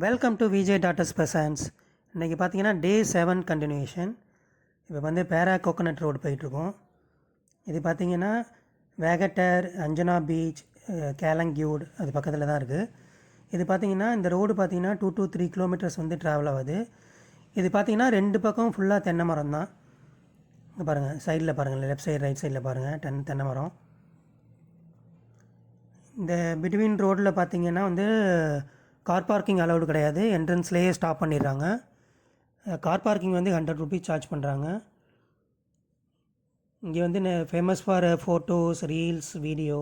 Welcome to Vijay daughters பெசன்ஸ். இன்றைக்கி பார்த்தீங்கன்னா டே 7 continuation. இப்போ வந்து பேரா கோகோனட் ரோடு போயிட்டுருக்கோம். இது பார்த்தீங்கன்னா வேகட்டர், அஞ்சனா பீச், கேலங்கியூட் அது பக்கத்தில் தான் இருக்குது. இது பார்த்தீங்கன்னா இந்த ரோடு பார்த்தீங்கன்னா 2 to 3 கிலோமீட்டர்ஸ் வந்து ட்ராவல் ஆகுது. இது பார்த்தீங்கன்னா ரெண்டு பக்கம் ஃபுல்லாக தென்னை மரம் தான். இங்கே பாருங்கள், சைடில் பாருங்கள், லெஃப்ட் சைடு ரைட் சைடில் பாருங்கள், தென்னை மரம். இந்த பிட்வீன் ரோடில் பார்த்தீங்கன்னா வந்து கார் பார்க்கிங் அலௌடு கிடையாது. என்ட்ரன்ஸ்லேயே ஸ்டாப் பண்ணிடுறாங்க. கார் பார்க்கிங் வந்து 100 ருபீஸ் சார்ஜ் பண்ணுறாங்க. இங்கே வந்து famous for photos, reels, video.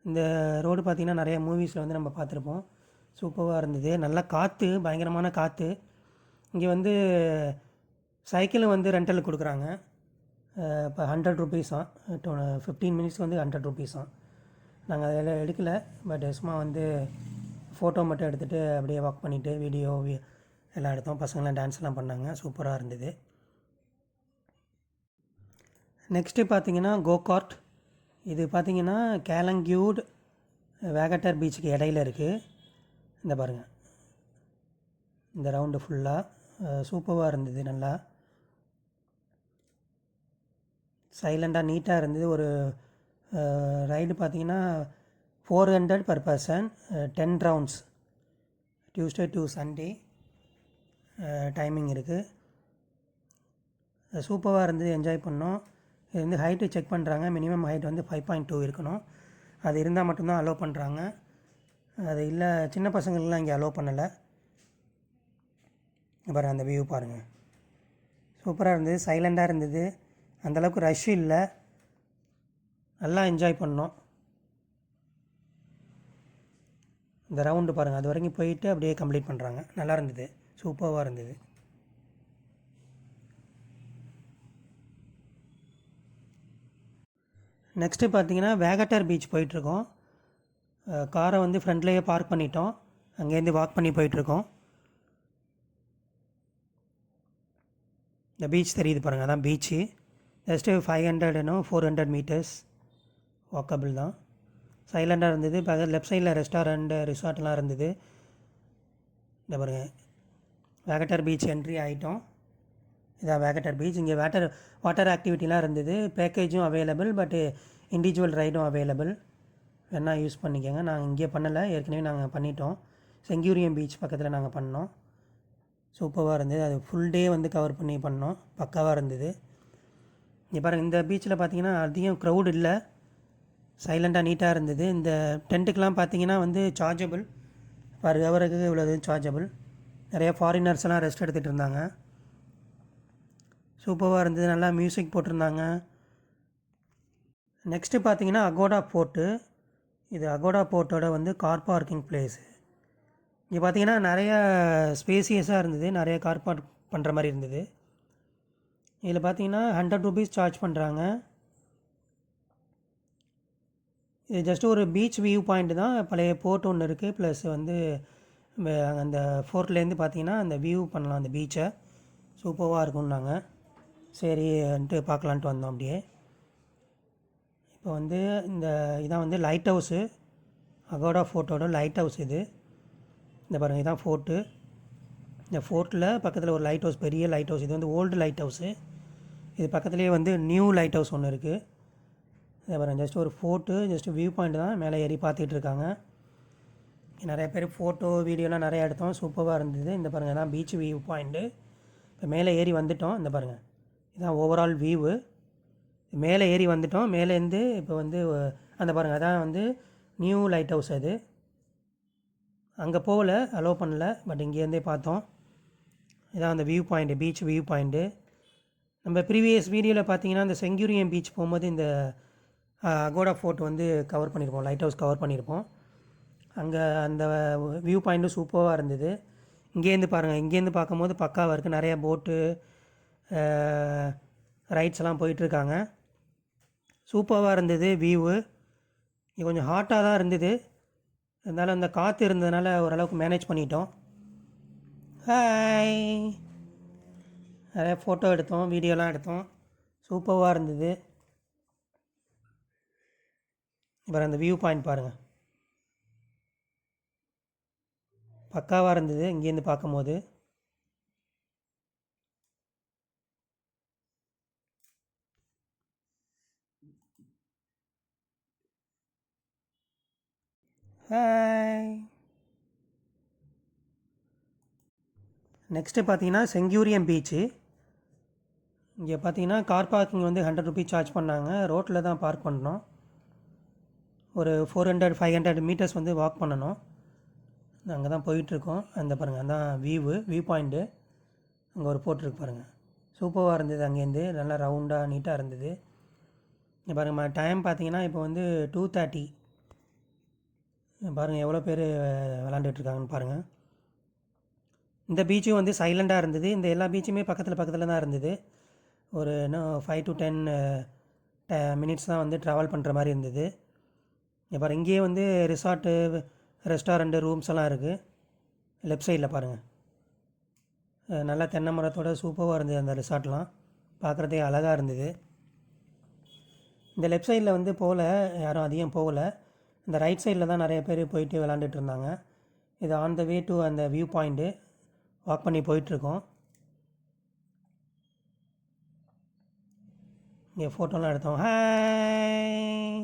இந்த ரோடு பார்த்திங்கன்னா நிறைய மூவிஸில் வந்து நம்ம பார்த்துருப்போம். சூப்பராக இருந்தது. நல்லா காற்று, பயங்கரமான காற்று. இங்கே வந்து சைக்கிளும் வந்து ரெண்டலுக்கு கொடுக்குறாங்க. இப்போ 100 ருபீஸாம். 15 மினிட்ஸ் வந்து 100 ருபீஸாம். நாங்கள் அதில் எடுக்கலை, பட் சும்மா வந்து ஃபோட்டோ மட்டும் எடுத்துகிட்டு அப்படியே வாக் பண்ணிவிட்டு வீடியோ எல்லாம் எடுத்தோம். பசங்களாம் டான்ஸ்லாம் பண்ணாங்க. சூப்பராக இருந்தது. நெக்ஸ்ட்டு பார்த்திங்கன்னா கோகார்ட். இது பார்த்திங்கன்னா கேலங்கியூட், வேகட்டர் பீச்சுக்கு இடையில இருக்குது. இந்த பாருங்கள், இந்த ரவுண்டு ஃபுல்லாக சூப்பராக இருந்தது. நல்லா சைலண்டாக நீட்டாக இருந்தது. ஒரு ரைடு பார்த்திங்கன்னா 400 per person, 10 rounds, Tuesday to Sunday timing இருக்குது. சூப்பராக இருந்தது, என்ஜாய் பண்ணோம். இது வந்து ஹைட்டு செக் பண்ணுறாங்க. மினிமம் ஹைட் வந்து 5.2 இருக்கணும். அது இருந்தால் மட்டும்தான் அலோவ் பண்ணுறாங்க. அது இல்லை, சின்ன பசங்களுக்குலாம் இங்கே அலோவ் பண்ணலை. பாருங்கள், அந்த வியூ பாருங்கள், சூப்பராக இருந்தது. சைலண்டாக இருந்தது, அந்தளவுக்கு ரஷ் இல்லை. நல்லா என்ஜாய் பண்ணோம். இந்த ரவுண்டு பாருங்கள், அது வரைக்கும் போயிட்டு அப்படியே கம்ப்ளீட் பண்ணுறாங்க. நல்லா இருந்தது, சூப்பராக இருந்தது. நெக்ஸ்ட்டு பார்த்தீங்கன்னா வேகட்டர் பீச் போயிட்டுருக்கோம். காரை வந்து ஃப்ரண்ட்லேயே பார்க் பண்ணிட்டோம். அங்கேருந்து வாக் பண்ணி போயிட்டுருக்கோம். இந்த பீச் தெரியுது பாருங்கள், அதான் பீச்சு. ஜஸ்ட்டு 500 400 மீட்டர்ஸ் வாக்கபிள் தான். சைலண்டாக இருந்தது. இப்போ லெஃப்ட் சைடில் ரெஸ்டாரண்ட்டு, ரிசார்ட்லாம் இருந்தது. இந்த பாருங்கள், வேகட்டர் பீச் என்ட்ரி ஆகிட்டோம். இதான் வேகட்டர் பீச். இங்கே வாட்டர் ஆக்டிவிட்டிலாம் இருந்தது. பேக்கேஜும் அவைலபிள், பட்டு இண்டிவிஜுவல் ரைடும் அவைலபிள். வேணால் யூஸ் பண்ணிக்கோங்க. நாங்கள் இங்கே பண்ணலை, ஏற்கனவே நாங்கள் பண்ணிட்டோம். செங்கூரியம் பீச் பக்கத்தில் நாங்கள் பண்ணோம். சூப்பராக இருந்தது. அது ஃபுல் டே வந்து கவர் பண்ணி பண்ணோம். பக்காவாக இருந்தது. இங்கே பாருங்கள், இந்த பீச்சில் பார்த்தீங்கன்னா அதிகம் க்ரௌட் இல்லை. சைலண்டாக நீட்டாக இருந்தது. இந்த டென்ட்டுக்கெலாம் பார்த்தீங்கன்னா வந்து சார்ஜபிள், பர் ஹவருக்கு இவ்வளோ சார்ஜபிள். நிறையா ஃபாரினர்ஸ்லாம் ரெஸ்ட் எடுத்துகிட்டு இருந்தாங்க. சூப்பராக இருந்தது. நல்லா மியூசிக் போட்டிருந்தாங்க. நெக்ஸ்ட்டு பார்த்தீங்கன்னா அகோடா போர்ட்டு. இது அகோடா போர்ட்டோட வந்து கார் பார்க்கிங் பிளேஸு. இங்கே பார்த்தீங்கன்னா நிறையா ஸ்பேசியஸாக இருந்தது. நிறைய கார் பார்க் பண்ணுற மாதிரி இருந்தது. இதில் பார்த்தீங்கன்னா 100 ருபீஸ் சார்ஜ் பண்ணுறாங்க. இது ஜஸ்ட் ஒரு பீச் வியூ பாயிண்ட் தான். பழைய போர்ட் ஒன்று இருக்குது. ப்ளஸ் வந்து அந்த ஃபோர்ட்லேருந்து பார்த்தீங்கன்னா அந்த வியூ பண்ணலாம் அந்த பீச்சை. சூப்பராக இருக்கும்னாங்க. சரின்ட்டு பார்க்கலான்ட்டு வந்தோம் அப்படியே. இப்போ வந்து இதான் வந்து லைட் ஹவுஸு, அகோடா ஃபோர்ட்டோட லைட் ஹவுஸ் இது. இந்த பாருங்கள், இதான் ஃபோர்ட்டு. இந்த ஃபோர்ட்டில் பக்கத்தில் ஒரு லைட் ஹவுஸ், பெரிய லைட் ஹவுஸ். இது வந்து ஓல்டு லைட் ஹவுஸு. இது பக்கத்துலேயே வந்து நியூ லைட் ஹவுஸ் ஒன்று இருக்குது. இதை பாருங்கள், ஜஸ்ட் ஒரு ஃபோர்ட்டு, ஜஸ்ட் வியூ பாயிண்ட் தான். மேலே ஏறி பார்த்துட்டு இருக்காங்க. நிறைய பேர் ஃபோட்டோ வீடியோலாம் நிறையா எடுத்தோம். சூப்பராக இருந்தது. இந்த பாருங்கள், தான் பீச் வியூ பாயிண்ட்டு. இப்போ மேலே ஏறி வந்துவிட்டோம். இந்த பாருங்கள், இதுதான் ஓவரால் வியூவு. மேலே ஏறி வந்துவிட்டோம். மேலேருந்து இப்போ வந்து அந்த பாருங்கள், அதான் வந்து நியூ லைட் ஹவுஸ். அது அங்கே போகல, அலோவ் பண்ணல, பட் இங்கேருந்தே பார்த்தோம். இதான் அந்த view point, beach view point. நம்ம ப்ரீவியஸ் வீடியோவில் பார்த்தீங்கன்னா இந்த செங்கூரியம் பீச் போகும்போது இந்த அகோடா ஃபோர்ட் வந்து கவர் பண்ணியிருப்போம், லைட் ஹவுஸ் கவர் பண்ணியிருப்போம். அங்கே அந்த வியூ பாயிண்ட்டும் சூப்பராக இருந்தது. இங்கேருந்து பாருங்கள், இங்கேருந்து பார்க்கும்போது பக்காவாக இருக்குது. நிறையா போட்டு ரைட்ஸ்லாம் போயிட்டுருக்காங்க. சூப்பராக இருந்தது வியூவு. இங்கே கொஞ்சம் ஹாட்டாக தான் இருந்தது, இருந்தாலும் அந்த காற்று இருந்ததுனால ஓரளவுக்கு மேனேஜ் பண்ணிட்டோம். ஹாய், நிறைய ஃபோட்டோ எடுத்தோம், வீடியோலாம் எடுத்தோம். சூப்பராக இருந்தது. இப்போ அந்த வியூ பாயிண்ட் பாருங்கள், பக்காவாக இருந்தது இங்கேருந்து பார்க்கும்போது. ஹாய். நெக்ஸ்ட்டு பார்த்தீங்கன்னா செங்கூரியம் பீச்சு. இங்கே பார்த்தீங்கன்னா கார் பார்க்கிங் வந்து 100 ருபீஸ் சார்ஜ் பண்ணாங்க. ரோட்டில் தான் பார்க் பண்ணோம். ஒரு 400-500 மீட்டர்ஸ் வந்து வாக் பண்ணணும். அங்கே தான் போயிட்டுருக்கோம். அந்த பாருங்கள், அதான் வியூ பாயிண்ட்டு. அங்கே ஒரு போட்டிருக்கு பாருங்கள். சூப்பராக இருந்தது. அங்கேருந்து நல்லா ரவுண்டாக நீட்டாக இருந்தது. இங்கே பாருங்கள், டைம் பார்த்தீங்கன்னா இப்போ வந்து 2:30. பாருங்கள் எவ்வளோ பேர் விளாண்டுட்ருக்காங்கன்னு பாருங்கள். இந்த பீச்சும் வந்து சைலண்டாக இருந்தது. இந்த எல்லா பீச்சுமே பக்கத்தில் தான் இருந்தது. ஒரு இன்னும் 5 to 10 மினிட்ஸ் தான் வந்து ட்ராவல் பண்ணுற மாதிரி இருந்தது. இப்போ இங்கேயே வந்து ரிசார்ட்டு, ரெஸ்டாரண்ட்டு, ரூம்ஸ் எல்லாம் இருக்குது. லெஃப்ட் சைடில் பாருங்கள், நல்லா தென்னை மரத்தோட சூப்பராக இருந்தது அந்த ரிசார்ட்லாம். பார்க்குறதே அழகாக இருந்தது. இந்த லெஃப்ட் சைடில் வந்து யாரும் அதிகம் போகலை. இந்த ரைட் சைடில் தான் நிறைய பேர் போயிட்டு விளாண்டுட்டு இருந்தாங்க. இது ஆன் த வே டு அந்த வியூ பாயிண்ட்டு வாக் பண்ணி போயிட்டுருக்கோம். இங்கே ஃபோட்டோலாம் எடுத்தோம். ஹாய்.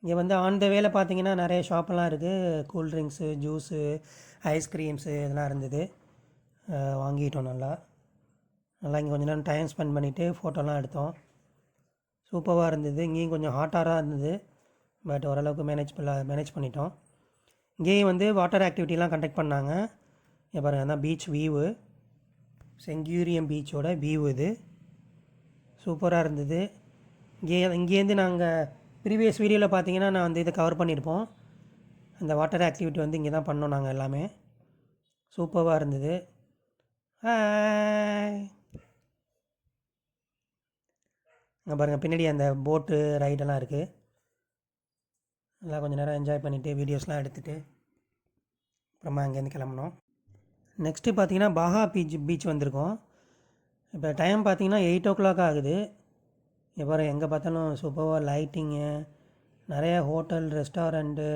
இங்கே வந்து ஆன் த வேல பார்த்தீங்கன்னா நிறைய ஷாப்பெல்லாம் இருக்குது. கூல்ட்ரிங்க்ஸு, ஜூஸு, ஐஸ்கிரீம்ஸு இதெல்லாம் இருந்தது. வாங்கிட்டோம். நல்லா இங்கே கொஞ்சம் நேரம் டைம் ஸ்பெண்ட் பண்ணிவிட்டு ஃபோட்டோலாம் எடுத்தோம். சூப்பராக இருந்தது. இங்கேயும் கொஞ்சம் ஹாட்டாக இருந்தது, பட் ஓரளவுக்கு மேனேஜ் பண்ணிட்டோம். இங்கேயும் வந்து வாட்டர் ஆக்டிவிட்டிலாம் கண்டக்ட் பண்ணாங்க. இங்கே பாருங்கள், அதான் பீச் வியூவு, செங்கூரியம் பீச்சோட வியூ இது. சூப்பராக இருந்தது. இங்கேருந்து நாங்கள் ப்ரீவியஸ் வீடியோவில் பார்த்தீங்கன்னா நான் வந்து இதை கவர் பண்ணியிருப்போம். அந்த வாட்டர் ஆக்டிவிட்டி வந்து இங்கே தான் பண்ணோம் நாங்கள் எல்லாமே. சூப்பராக இருந்தது. ஹாய். அங்கே பாருங்கள், பின்னாடி அந்த போட்டு ரைடெல்லாம் இருக்குது. எல்லாம் கொஞ்சம் நேரம் என்ஜாய் பண்ணிவிட்டு வீடியோஸ்லாம் எடுத்துகிட்டு அப்புறமா அங்கேருந்து கிளம்புனோம். நெக்ஸ்ட்டு பார்த்தீங்கன்னா பாகா பீச் வந்திருக்கோம். இப்போ டைம் பார்த்தீங்கன்னா 8 o'clock ஆகுது. இப்போ எங்கே பார்த்தாலும் சூப்பராக லைட்டிங்கு, நிறைய ஹோட்டல், ரெஸ்டாரண்ட்டு,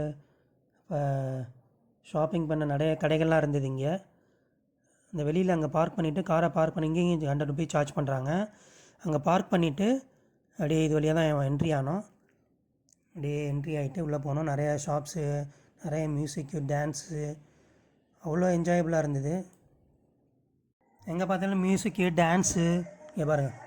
ஷாப்பிங் பண்ண நிறைய கடைகள்லாம் இருந்தது இங்கே. இந்த வெளியில் அங்கே பார்க் பண்ணிவிட்டு காரை பார்க் பண்ணி இங்கேயும் 100 ருபீஸ் சார்ஜ் பண்ணுறாங்க. அங்கே பார்க் பண்ணிவிட்டு அப்படியே இது வழியாக தான் என்ட்ரி ஆனோம். அப்படியே என்ட்ரி ஆகிட்டு உள்ளே போனோம். நிறையா ஷாப்ஸு, நிறைய மியூசிக்கு, டான்ஸு, அவ்வளோ என்ஜாயபுளாக இருந்தது. எங்கே பார்த்தாலும் மியூசிக்கு, டான்ஸு. இங்கே பாருங்கள்,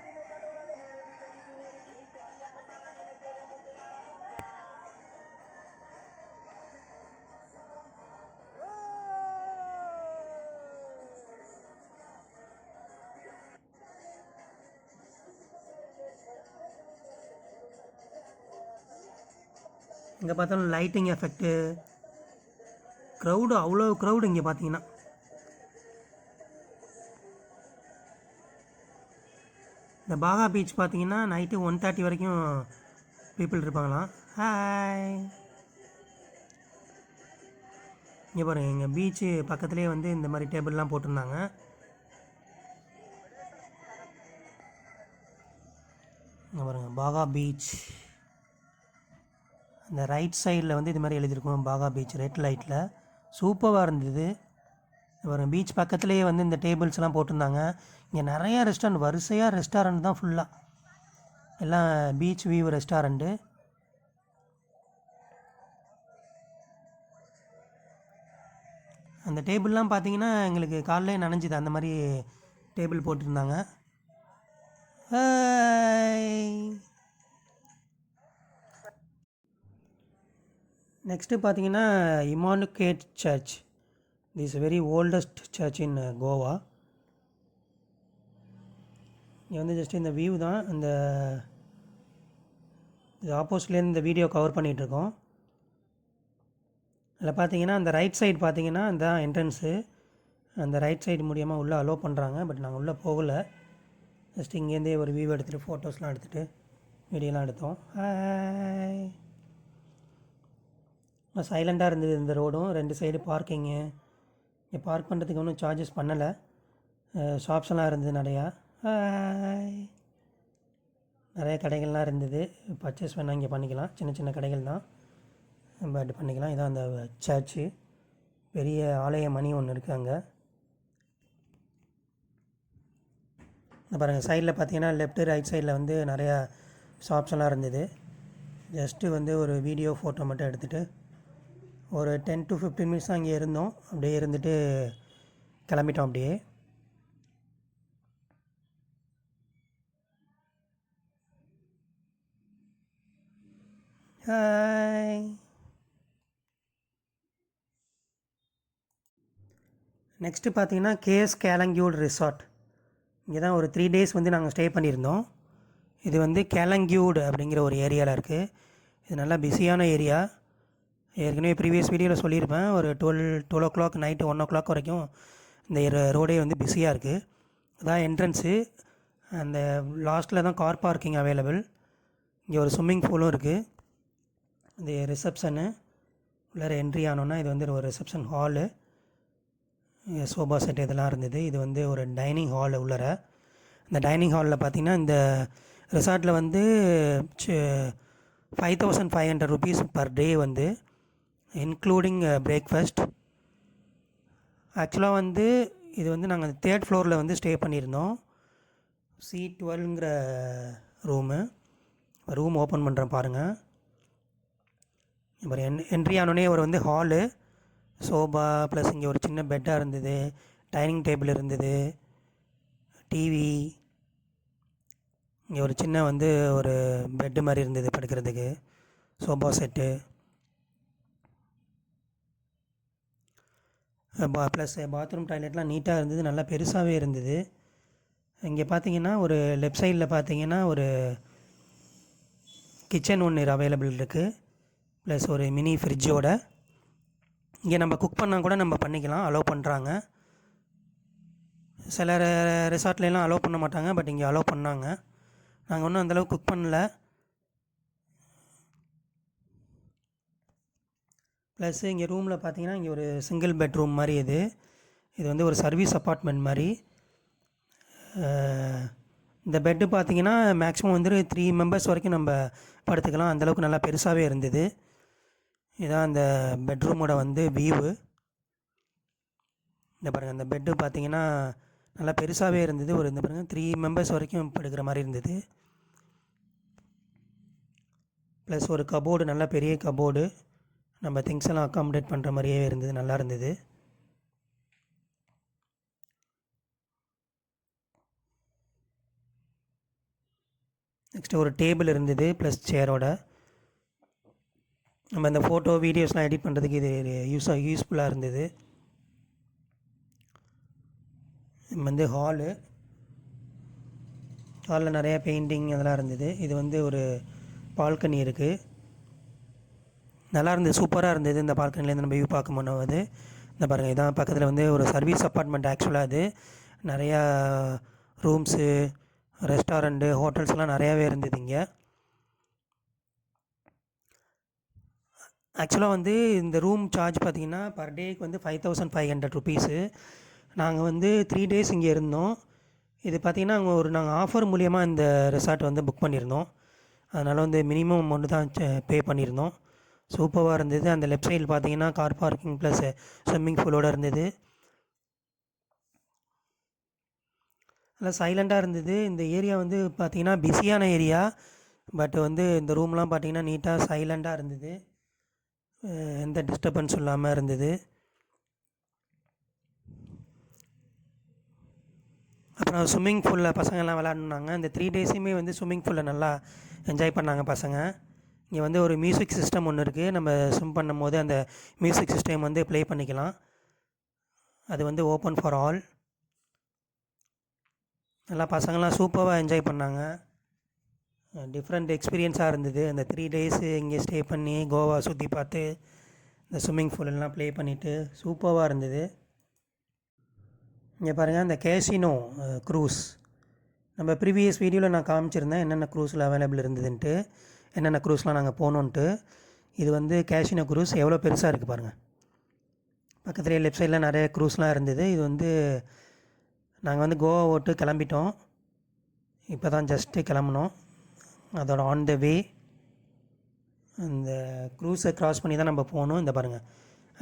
எங்கே பார்த்தாலும் லைட்டிங் எஃபெக்ட்டு, அவ்வளோ க்ரௌடு இங்கே பார்த்தீங்கன்னா. இந்த பாகா பீச் பார்த்தீங்கன்னா நைட்டு 1:30 வரைக்கும் பீப்புள் இருப்பாங்களாம். ஹாய். இங்கே பாருங்கள், எங்கள் பீச்சு பக்கத்துலேயே வந்து இந்த மாதிரி டேபிள்லாம் போட்டிருந்தாங்க. இங்கே பாருங்கள், பாகா பீச். அந்த ரைட் சைடில் வந்து இது மாதிரி எழுதியிருக்கோம் பாகா பீச், ரெட் லைட்டில். சூப்பராக இருந்தது. பாருங்கள், பீச் பக்கத்துலேயே வந்து இந்த டேபிள்ஸ்லாம் போட்டிருந்தாங்க. இங்கே நிறையா ரெஸ்டாரண்ட், வரிசையாக ரெஸ்டாரண்ட் தான் ஃபுல்லாக, எல்லாம் பீச் வியூ ரெஸ்டாரண்ட்டு. அந்த டேபிள்லாம் பார்த்தீங்கன்னா எங்களுக்கு காலையிலே நனைஞ்சுது, அந்த மாதிரி டேபிள் போட்டிருந்தாங்க. நெக்ஸ்ட்டு பார்த்தீங்கன்னா immaculate church. This very oldest church in Goa. இங்கே வந்து ஜஸ்ட் இந்த வியூ தான். இந்த ஆப்போசிட்லேருந்து இந்த வீடியோ கவர் பண்ணிகிட்ருக்கோம். அதில் பார்த்தீங்கன்னா அந்த ரைட் சைடு பார்த்தீங்கன்னா அந்த என்ட்ரன்ஸு. அந்த ரைட் சைடு மூலியமாக உள்ளே அலோவ் பண்ணுறாங்க, பட் நாங்கள் உள்ளே போகலை. ஜஸ்ட் இங்கேருந்தே ஒரு வியூ எடுத்துகிட்டு ஃபோட்டோஸ்லாம் எடுத்துகிட்டு வீடியோலாம் எடுத்தோம். ஹாய். சைலண்டாக இருந்தது இந்த ரோடும். 2 சைடு பார்க்கிங்கு. இங்கே பார்க் பண்ணுறதுக்கு ஒன்றும் சார்ஜஸ் பண்ணலை. ஷாப்ஸ் எல்லாம் இருந்தது நிறையா. நிறைய கடைகள்லாம் இருந்தது. பர்ச்சேஸ் வேணால் இங்கே பண்ணிக்கலாம். சின்ன சின்ன கடைகள் தான். நம்ம இது பண்ணிக்கலாம். இதான் அந்த சர்ச்சு, பெரிய ஆலய மணி ஒன்று இருக்குது அங்கே. இந்த பாருங்கள், சைடில் பார்த்தீங்கன்னா லெஃப்ட்டு ரைட் சைடில் வந்து நிறையா ஷாப்ஸ் எல்லாம் இருந்தது. ஜஸ்ட்டு வந்து ஒரு வீடியோ ஃபோட்டோ மட்டும் எடுத்துகிட்டு ஒரு 10 to 15 மினிட்ஸ் தான் அங்கே இருந்தோம். அப்படியே இருந்துட்டு கிளம்பிட்டோம் அப்படியே. ஹாய். நெக்ஸ்ட்டு பார்த்தீங்கன்னா கேஎஸ் கேலங்கியூட் ரிசார்ட். இங்கே தான் ஒரு 3 days வந்து நாங்கள் ஸ்டே பண்ணியிருந்தோம். இது வந்து கேலங்கியூட் அப்படிங்கிற ஒரு ஏரியாவில் இருக்குது. இது நல்லா பிஸியான ஏரியா. ஏற்கனவே ப்ரீவியஸ் வீடியோவில் சொல்லியிருப்பேன். ஒரு 12 o'clock நைட்டு 1 o'clock வரைக்கும் இந்த ரோடே வந்து பிஸியாக இருக்குது. அதான் என்ட்ரன்ஸு. அந்த லாஸ்ட்டில் தான் கார் பார்க்கிங் அவைலபிள். இங்கே ஒரு ஸ்விம்மிங் பூலும் இருக்குது. இது ரிசப்ஷனு. உள்ளார என்ட்ரி ஆனோன்னா இது வந்து ஒரு ரிசப்ஷன் ஹாலு, சோபா செட் இதெல்லாம் இருந்தது. இது வந்து ஒரு டைனிங் ஹால் உள்ளார. இந்த டைனிங் ஹாலில் பார்த்திங்கன்னா இந்த ரிசார்ட்டில் வந்து 5500 rupees பர் டே வந்து இன்க்ளூடிங் பிரேக்ஃபாஸ்ட். ஆக்சுவலாக வந்து இது வந்து நாங்கள் 3rd floor வந்து ஸ்டே பண்ணியிருந்தோம். C12ங்கிற ரூம் ஓப்பன் பண்ணுறேன் பாருங்கள். இப்போ என்ட்ரி ஆனோடனே ஒரு வந்து ஹாலு, சோபா ப்ளஸ் இங்கே ஒரு சின்ன பெட்டாக இருந்தது, டைனிங் டேபிள் இருந்தது, டிவி, இங்கே ஒரு சின்ன வந்து ஒரு பெட்டு மாதிரி இருந்தது படுக்கிறதுக்கு, சோபா செட்டு, ப்ளஸ் பாத்ரூம் டாய்லெட்லாம் நீட்டாக இருந்தது, நல்லா பெருசாகவே இருந்தது. இங்கே பார்த்தீங்கன்னா ஒரு லெஃப்ட் சைடில் பார்த்தீங்கன்னா ஒரு கிச்சன் ஒன்று அவைலபிள் இருக்குது, ப்ளஸ் ஒரு மினி ஃப்ரிட்ஜோட. இங்கே நம்ம குக் பண்ணால் கூட நம்ம பண்ணிக்கலாம், அலோவ் பண்ணுறாங்க. சில ரிசார்ட்லாம் அலோவ் பண்ண மாட்டாங்க, பட் இங்கே அலோவ் பண்ணாங்க. நாங்கள் ஒன்றும் அந்தளவுக்கு குக் பண்ணல. ப்ளஸ் இங்கே ரூமில் பார்த்தீங்கன்னா இங்கே ஒரு சிங்கிள் பெட்ரூம் மாதிரி இது வந்து ஒரு சர்வீஸ் அப்பார்ட்மெண்ட் மாதிரி. இந்த பெட்டு பார்த்தீங்கன்னா மேக்ஸிமம் வந்து 3 members வரைக்கும் நம்ம படுத்துக்கலாம், அந்தளவுக்கு நல்லா பெருசாகவே இருந்தது. இதான் அந்த பெட்ரூமோட வந்து வியூவு. இந்த பாருங்கள், அந்த பெட்டு பார்த்தீங்கன்னா நல்லா பெருசாகவே இருந்தது. ஒரு இந்த பாருங்கள் 3 members வரைக்கும் படுக்கிற மாதிரி இருந்தது. ப்ளஸ் ஒரு கபோர்டு, நல்ல பெரிய கபோர்டு, நம்ம திங்ஸ் எல்லாம் அக்காமடேட் பண்ணுற மாதிரியே இருந்தது, நல்லா இருந்தது. நெக்ஸ்ட்டு ஒரு டேபிள் இருந்தது ப்ளஸ் சேரோட. நம்ம இந்த ஃபோட்டோ வீடியோஸ்லாம் எடிட் பண்ணுறதுக்கு இது யூஸ்ஃபுல்லாக இருந்தது. வந்து ஹாலில் நிறைய பெயிண்டிங் அதெல்லாம் இருந்தது. இது வந்து ஒரு பால்கனி இருக்குது, நல்லா இருந்தது, சூப்பராக இருந்தது. இந்த பால்கனிலேருந்து நம்ம வியூ பார்க்க போது இந்த பாருங்கள், இதான் பக்கத்தில் வந்து ஒரு சர்வீஸ் அப்பார்ட்மெண்ட். ஆக்சுவலாக அது நிறையா ரூம்ஸு, ரெஸ்டாரண்ட்டு, ஹோட்டல்ஸ்லாம் நிறையாவே இருந்தது இங்கே. ஆக்சுவலாக வந்து இந்த ரூம் சார்ஜ் பார்த்திங்கன்னா பர் டேக்கு வந்து 5500 rupees. நாங்கள் வந்து 3 days இங்கே இருந்தோம். இது பார்த்திங்கன்னா நாங்கள் ஆஃபர் மூலிமா இந்த ரெசார்ட் வந்து புக் பண்ணியிருந்தோம். அதனால் வந்து மினிமம் அமௌண்ட்டு தான் பே பண்ணியிருந்தோம். சூப்பராக இருந்தது. அந்த லெஃப்ட் சைடில் பார்த்தீங்கன்னா கார் பார்க்கிங் ப்ளஸ் ஸ்விம்மிங் பூலோடு இருந்தது. நல்லா சைலண்ட்டாக இருந்தது. இந்த ஏரியா வந்து பார்த்திங்கன்னா பிஸியான ஏரியா, பட் வந்து இந்த ரூம்லாம் பார்த்திங்கன்னா நீட்டாக சைலண்ட்டாக இருந்தது, எந்த டிஸ்டர்பன்ஸும் இல்லாமல் இருந்தது. அப்புறம் ஸ்விம்மிங் பூலில் பசங்கள்லாம் விளாட்னாங்க. இந்த 3 days-உமே வந்து ஸ்விம்மிங் பூலில் நல்லா என்ஜாய் பண்ணாங்க பசங்க. இங்கே வந்து ஒரு மியூசிக் சிஸ்டம் ஒன்று இருக்குது. நம்ம ஸ்விம் பண்ணும் போது அந்த மியூசிக் சிஸ்டம் வந்து ப்ளே பண்ணிக்கலாம். அது வந்து ஓப்பன் ஃபார் ஆல். நல்லா பசங்கள்லாம் சூப்பராக என்ஜாய் பண்ணாங்க. டிஃப்ரெண்ட் எக்ஸ்பீரியன்ஸாக இருந்தது. அந்த 3 days இங்கே ஸ்டே பண்ணி கோவா சுற்றி பார்த்து இந்த ஸ்விம்மிங் பூலெல்லாம் ப்ளே பண்ணிவிட்டு சூப்பராக இருந்தது. இங்கே பாருங்கள், அந்த கேசினோ க்ரூஸ், நம்ம ப்ரீவியஸ் வீடியோவில் நான் காமிச்சிருந்தேன் என்னென்ன க்ரூஸில் அவைலபிள் இருந்ததுன்ட்டு, என்னென்ன க்ரூஸ்லாம் நாங்கள் போனோன்ட்டு. இது வந்து கேசினோ க்ரூஸ் எவ்வளோ பெருசாக இருக்குது பாருங்கள். பக்கத்துலேயே லெஃப்ட் சைடில் நிறைய க்ரூஸ்லாம் இருந்தது. இது வந்து நாங்கள் வந்து கோவா ஓட்டு கிளம்பிட்டோம். இப்போ தான் ஜஸ்ட்டு கிளம்புனோம். அதோட ஆன் த வே அந்த க்ரூஸை க்ராஸ் பண்ணி தான் நம்ம போகணும். இந்த பாருங்கள்,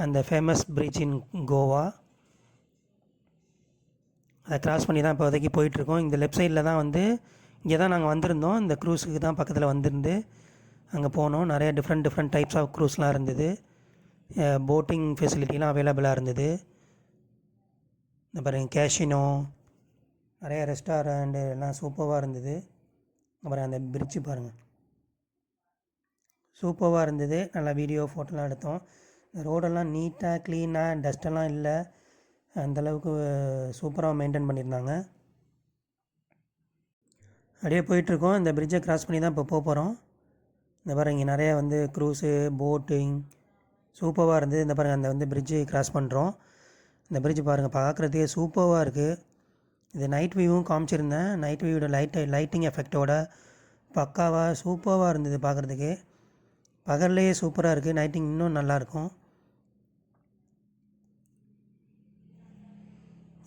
அந்த ஃபேமஸ் பிரிட்ஜ் இன் கோவா, அதை க்ராஸ் பண்ணி தான் இப்போதைக்கு போயிட்டுருக்கோம். இந்த லெஃப்ட் சைடில் தான் வந்து இங்கே தான் நாங்கள் வந்திருந்தோம். இந்த க்ரூஸுக்கு தான் பக்கத்தில் வந்திருந்து அங்கே போனோம். நிறைய டிஃப்ரெண்ட் டைப்ஸ் ஆஃப் க்ரூஸ்லாம் இருந்தது. போட்டிங் ஃபெசிலிட்டிலாம் அவைலபிளாக இருந்தது. இந்த பாருங்கள், கேஷினோ, நிறைய ரெஸ்டாரண்ட் எல்லாம் சூப்பராக இருந்தது. அப்புறம் அந்த பிரிட்ஜு பாருங்கள், சூப்பராக இருந்தது. நல்லா வீடியோ ஃபோட்டோலாம் எடுத்தோம். இந்த ரோடெல்லாம் நீட்டாக க்ளீனாக, டஸ்ட்டெல்லாம் இல்லை, அந்தளவுக்கு சூப்பராக மெயின்டைன் பண்ணியிருந்தாங்க. அப்படியே போயிட்டுருக்கோம். இந்த பிரிட்ஜை க்ராஸ் பண்ணி தான் இப்போ போகிறோம். இந்த பாருங்கள், இங்கே நிறைய வந்து க்ரூஸு, போட்டிங் சூப்பராக இருந்தது. இந்த பாருங்கள், அந்த வந்து பிரிட்ஜு க்ராஸ் பண்ணுறோம். இந்த பிரிட்ஜ் பாருங்கள், பார்க்குறதுக்கே சூப்பராக இருக்குது. இது நைட் வியூவும் காமிச்சிருந்தேன். நைட் வியூவோட லைட்டிங் எஃபெக்டோட பக்காவாக சூப்பராக இருந்தது பார்க்குறதுக்கு. பகல்லையே சூப்பராக இருக்குது, நைட்டிங் இன்னும் நல்லாயிருக்கும்.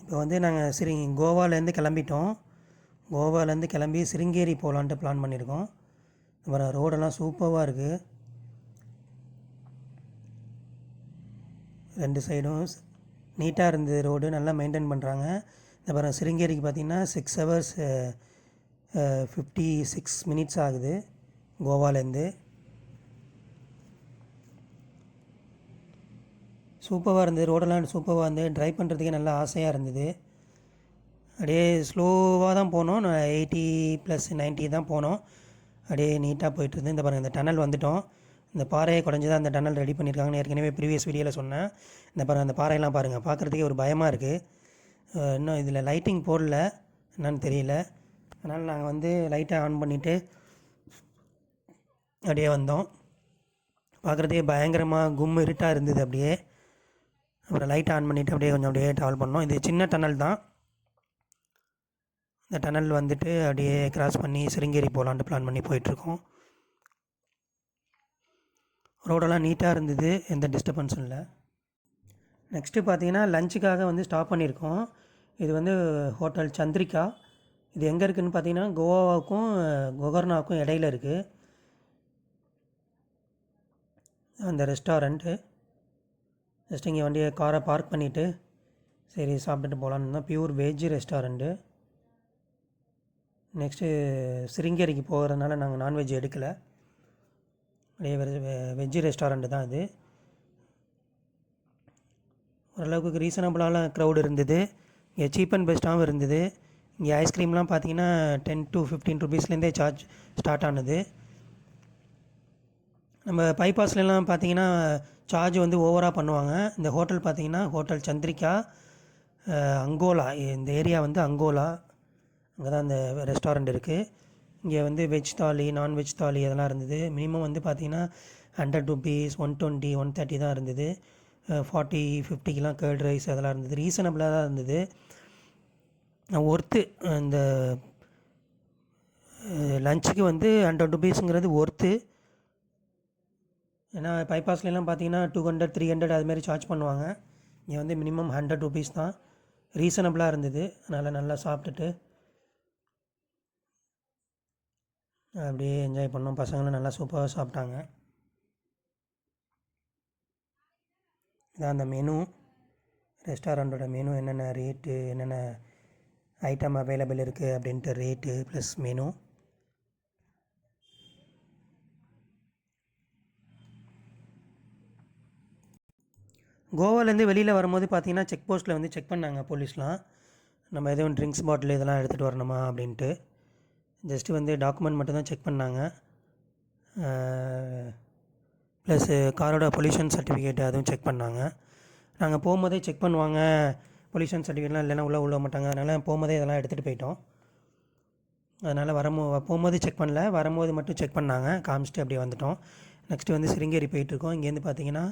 இப்போ வந்து நாங்கள் கோவாலேருந்து கிளம்பிட்டோம். கோவாலேருந்து கிளம்பி சிருங்கேரி போகலான்ட்டு பிளான் பண்ணியிருக்கோம். அப்புறம் ரோடெல்லாம் சூப்பராக இருக்குது. 2 சைடும் நீட்டாக இருந்தது ரோடு, நல்லா மெயின்டைன் பண்ணுறாங்க. அப்புறம் சிருங்கேரிக்கு பார்த்திங்கன்னா 6 hours 56 minutes ஆகுது கோவாலேருந்து. சூப்பராக இருந்தது, ரோடெல்லாம் சூப்பராக இருந்தது. ட்ரைவ் பண்ணுறதுக்கே நல்லா ஆசையாக இருந்தது. அப்படியே ஸ்லோவாக தான் போனோம். 80 + 90 தான் போனோம். அப்படியே நீட்டாக போயிட்டுருது. இந்த பாருங்கள், இந்த டனல் வந்துவிட்டோம். இந்த பாறையை குறைஞ்சி தான் அந்த டனல் ரெடி பண்ணியிருக்காங்கன்னு ஏற்கனவே ப்ரீவியஸ் வீடியோவில் சொன்னேன். இந்த பாருங்கள், அந்த பாறையெல்லாம் பாருங்கள், பார்க்குறதுக்கே ஒரு பயமாக இருக்குது. இன்னும் இதில் லைட்டிங் போடல, என்னன்னு தெரியல. அதனால் நாங்கள் வந்து லைட்டை ஆன் பண்ணிவிட்டு அப்படியே வந்தோம். பார்க்குறதுக்கே பயங்கரமாக கும்மு இருட்டாக இருந்தது. அப்படியே அப்புறம் லைட்டை ஆன் பண்ணிவிட்டு அப்படியே ட்ராவல் பண்ணோம். இது சின்ன டனல் தான். இந்த டனல் வந்துட்டு அப்படியே கிராஸ் பண்ணி சிருங்கேரி போகலான்ட்டு பிளான் பண்ணி போயிட்டுருக்கோம். ரோடெல்லாம் நீட்டாக இருந்தது, எந்த டிஸ்டர்பன்ஸும் இல்லை. நெக்ஸ்ட்டு பார்த்தீங்கன்னா லஞ்சுக்காக வந்து ஸ்டாப் பண்ணியிருக்கோம். இது வந்து ஹோட்டல் சந்திரிகா. இது எங்கே இருக்குதுன்னு பார்த்தீங்கன்னா கோவாவுக்கும் கொகர்னாவுக்கும் இடையில இருக்குது அந்த ரெஸ்டாரண்ட்டு. ஜஸ்ட் இங்கே காரை பார்க் பண்ணிவிட்டு சரி சாப்பிட்டுட்டு போகலான்னு தான். Pure veg restaurant. நெக்ஸ்ட்டு சிருங்கேரிக்கு போகிறதுனால நாங்கள் நான்வெஜ் எடுக்கலை, அப்படியே வெஜ்ஜு ரெஸ்டாரண்ட்டு தான் இது. ஓரளவுக்கு ரீசனபிளான க்ரௌடு இருந்தது. இங்கே சீப் அண்ட் பெஸ்ட்டாகவும் இருந்தது. இங்கே ஐஸ்கிரீம்லாம் பார்த்தீங்கன்னா 10 to 15 rupeesலேருந்தே சார்ஜ் ஸ்டார்ட் ஆனது. நம்ம பைபாஸ்லாம் பார்த்தீங்கன்னா சார்ஜ் வந்து ஓவராக பண்ணுவாங்க. இந்த ஹோட்டல் பார்த்தீங்கன்னா ஹோட்டல் சந்திரிகா, அங்கோலா. இந்த ஏரியா வந்து அங்கோலா, அங்கே தான் அந்த ரெஸ்டாரண்ட் இருக்குது. இங்கே வந்து வெஜ் தாலி, நான்வெஜ் தாலி அதெல்லாம் இருந்தது. மினிமம் வந்து பார்த்திங்கன்னா 100 rupees, 120, 130 தான் இருந்தது. 40, 50க்கெலாம் கேர்ட் ரைஸ் அதெல்லாம் இருந்தது. ரீசனபிளாக தான் இருந்தது. ஒர்த்து இந்த லஞ்சுக்கு வந்து 100 rupeesங்கிறது ஒர்த்து. ஏன்னா பைபாஸ்லாம் பார்த்தீங்கன்னா 200, 300 அதுமாரி சார்ஜ் பண்ணுவாங்க. இங்கே வந்து மினிமம் 100 rupees தான். ரீசனபிளாக இருந்தது. அதனால் நல்லா சாப்பிட்டுட்டு அப்படியே என்ஜாய் பண்ணோம். பசங்களும் நல்லா சூப்பராக சாப்பிட்டாங்க. இதான் அந்த மெனு, ரெஸ்டாரண்ட்டோட மெனு, என்னென்ன ரேட்டு, என்னென்ன ஐட்டம் அவைலபிள் இருக்குது அப்படின்ட்டு ரேட்டு ப்ளஸ் மெனு. கோவாலேருந்து வெளியில் வரும்போது பார்த்திங்கன்னா செக் போஸ்ட்டில் வந்து செக் பண்ணாங்க போலீஸ்லாம். நம்ம எதுவும் ட்ரிங்க்ஸ் பாட்டில் இதெல்லாம் எடுத்துகிட்டு வரணுமா அப்படின்ட்டு. ஜஸ்ட்டு வந்து டாக்குமெண்ட் மட்டும் தான் செக் பண்ணாங்க. ப்ளஸ்ஸு காரோட பொல்யூஷன் சர்டிஃபிகேட் அதுவும் செக் பண்ணாங்க. நாங்கள் போகும்போதே செக் பண்ணுவாங்க, பொல்யூஷன் சர்டிஃபிகேட்லாம் இல்லைன்னா உள்ள மாட்டாங்க. அதனால் போகும்போதே இதெல்லாம் எடுத்துகிட்டு போயிட்டோம். அதனால் போகும்போது செக் பண்ணல, வரும்போது மட்டும் செக் பண்ணாங்க, காமிச்சிட்டு அப்படியே வந்துட்டோம். நெக்ஸ்ட்டு வந்து சிருங்கேரி போயிட்டுருக்கோம். இங்கேருந்து பார்த்தீங்கன்னா